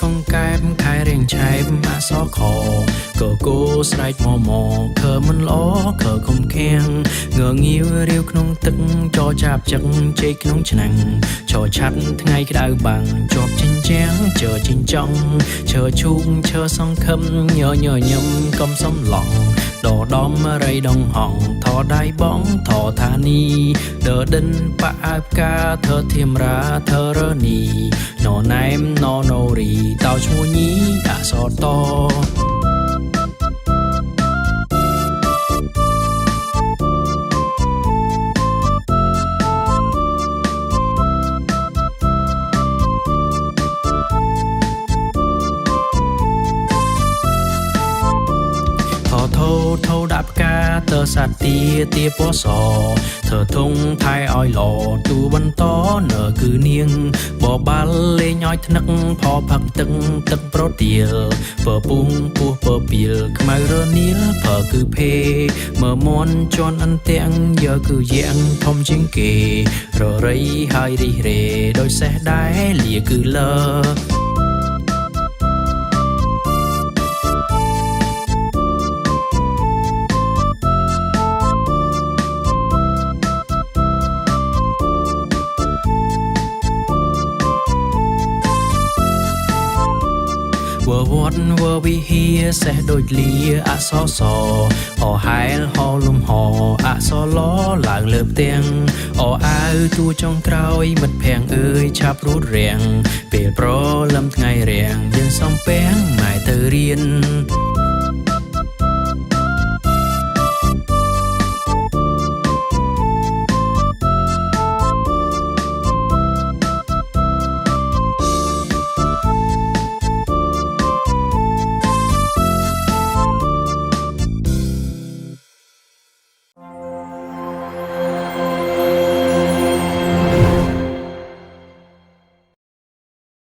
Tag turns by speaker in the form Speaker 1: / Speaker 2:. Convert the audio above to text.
Speaker 1: កងកែបខែរៀងឆែបអសខកគោស្រែកមកខើមិនល្អខើកុំខាំងងើងាវរាវក្នុងទឹកចចាប់ចឹកជ័យក្នុងឆ្នាំងចឆាត់ថ្ងៃក្តៅបាំងជាប់ចិញ្ចាំងជើចិញ្ចង់ឈើឈូងឈើសង្ឃឹមញញញឹមកុំសំឡងដដំរៃដងហងថដៃបងថធានីដដិនប៉អាបកាធើធៀមរាធើរនីណណែមណណរីតោឈ្មោះញីអសតធោដាក់ផ្កាតើសាទាទាពសធ្វើធុងថែឲ្យឡទូបន្តនៅគឺនាងបបាល់លេងឲ្យថ្នឹកផផឹកទឹកប្រទាលពពុងពោះពពីលខ្មៅរនាលផគឺភេមើមន់ជន់អន្ទាំងយើគឺយ៉ាងធំជាងគេររៃហើយរិះរេដោយសេះដែរលាគឺលើវត្តវវិហាសេះដូចលាអសសអហែលហលំហអសឡឡើងលើផ្ទាំងអអាវទួចុងក្រោយមិត្តភ័ក្ដិអើយឆាប់រូតរាំងពេលប្រលឹមថ្ងៃរាំងយើងសំពាំងម៉ែទៅរៀន